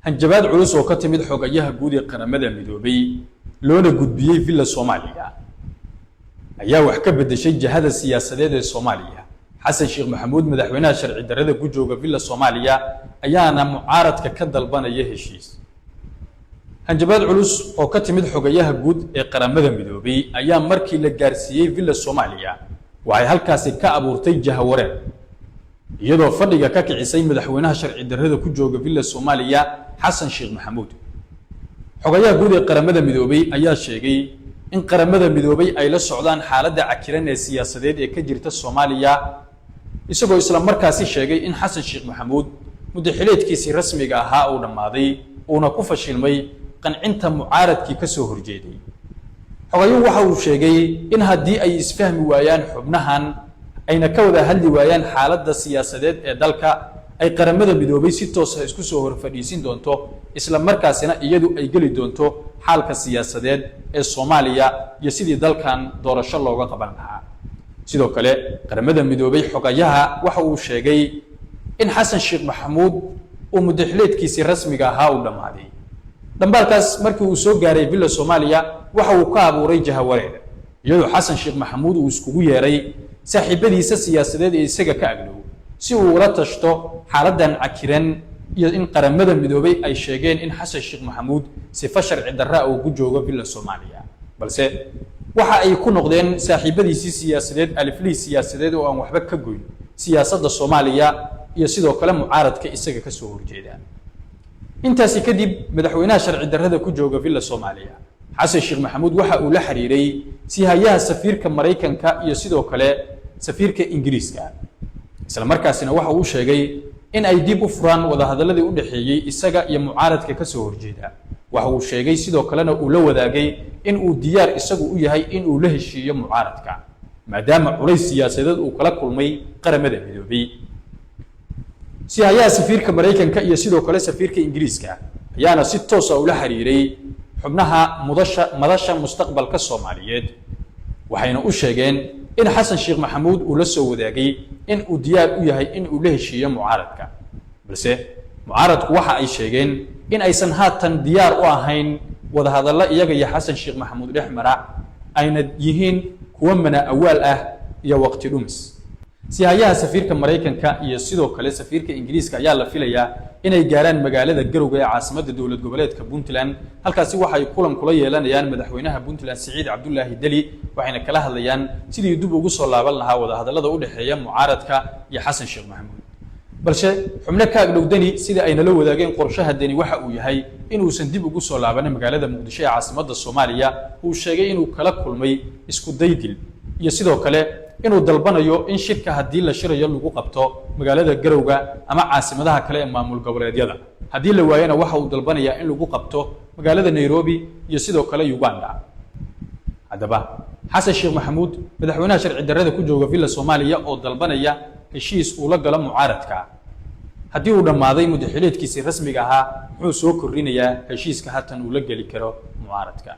hanjabaad culus oo ka timid xogayaha guud ee qaramada midoobay loona gudbiyay villa Soomaaliya ayaa wax ka bedeshay jihada siyaasadeed ee Soomaaliya. xasan sheekh maxamuud madaxweynaha sharci darrada ku jooga villa Soomaaliya ayaana mucaaradka ka dalbanaya heshiis. hanjabaad culus oo ka timid xogayaha guud ee qaramada midoobay ayaa markii la gaarsiiyay villa Soomaaliya waxay halkaasi ka abuurtay jahawareer iyadoo fadhiga ka kicisay madaxweynaha sharci darrada ku jooga villa Soomaaliya xasan sheekh maxamuud. xogayaha guud ee qaramada midoobay ayaa sheegay in qaramada midoobay ay la socdaan xaaladda cakiran ee siyaasadeed ee ka jirta Soomaaliya isagoo isla markaasi sheegay in xasan sheekh maxamuud muddaxileedkiisii rasmiga ahaa uu dhamaaday uuna ku fashilmay qancinta mucaaradkii ka soo horjeeday. xogayuhu waxa uu sheegay in haddii ay isfahmi waayaan xubnahan ayna ka wada hadli waayaan xaaladda siyaasadeed ee dalka ay qaramada midoobay si toos ah isku soo horfadhiisin doonto isla markaasina iyadu ay geli doonto xaalka siyaasadeed ee Soomaaliya iyo sidii dalkan doorasho looga qaban lahaa. sidoo kale qaramada midoobay xogayaha waxa uu sheegay in xasan sheekh maxamuud uu muddaxileedkiisii rasmiga ahaa uu dhamaaday. dambaalkaas markii uu soo gaaray villa Soomaaliya waxa uu ka abuuray jahawareer iyadoo xasan sheekh maxamuud uu iskugu yeeray saaxiibadiisa siyaasadeed ee isaga ka agdhow si uu ula tashto xaaladdan cakiran iyo in qaramada midoobay ay sheegeen in xasan sheekh maxamuud sifa sharci darra uu ku joogo villa Soomaaliya balse waxa ay ku noqdeen saaxiibadiisii siyaasadeed aliflii siyaasadeed oo aan waxba ka goyn siyaasadda Soomaaliya iyo sidoo kale mucaaradka isaga ka soo horjeeda. intaasi kadib madaxweynaha sharci darrada ku jooga villa Soomaaliya xasan sheekh maxamuud waxa uu la xiriiray sihayaha safiirka Mareykanka iyo sidoo kale safiirka Ingiriiska isla markaasina waxa uu sheegay in ay dib u furaan wada hadaladii u dhaxeeyay isaga iyo mucaaradka ka soo horjeeda. waxa uu sheegay sidoo kalena uu la wadaagay in uu diyaar isagu u yahay in uu la heshiiyo mucaaradka maadaama culays siyaasadeed uu kala kulmay qaramada midoobay. sihayaha safiirka Mareykanka iyo sidoo kale safiirka Ingiriiska ayaana si toos ah ula xiriiray xubnaha madasha mustaqbalka Soomaaliyeed waxayna u sheegeen in xasan sheekh maxamuud uu la soo wadaagay in uu diyaar u yahay in uu la heshiiyo mucaaradka balse mucaaradku waxa ay sheegeen in aysan haatan diyaar u ahayn wada hadalla iyaga iyo xasan sheekh maxamuud dhexmara ayna yihiin kuwa mana awaal ah iyo waqti dhumis. sihayaha safiirka Mareykanka iyo sidoo kale safiirka Ingiriiska ayaa la filayaa inay gaaraan magaalada Garowe ee caasimadda dowlad goboleedka Puntland halkaasi waxa ay kulan kula yeelanayaan madaxweynaha Puntland Siciid Cabdullaahi Dali waxayna kala hadlayaan sidii dib ugu soo laaban lahaa wada hadallada u dhaxeeya mucaaradka iyo xasan sheekh maxamuud. balse xubno ka agdhow Dani sida ay nala wadaageen qorshaha Dani waxa uu yahay in uusan dib ugu soo laaban magaalada Muqdisho ee caasimadda Soomaaliya uu sheegay inuu kala kulmay isku daydil iyo sidoo kale inuu dalbanayo in shirka haddii la shirayo lagu qabto magaalada Garowe ama caasimadaha kale ee maamul goboleedyada haddii la waayana waxa uu dalbanayaa in lagu qabto magaalada Nairobi iyo sidoo kale Uganda. haddaba xasan sheekh maxamuud madaxweynaha sharci darrada ku jooga villa Soomaaliya oo dalbanaya heshiis uu la galo mucaaradka haddii uu dhamaaday muddaxileedkiisii rasmiga ahaa wuxuu soo kordhinayaa heshiiska haatan uu la geli karo mucaaradka.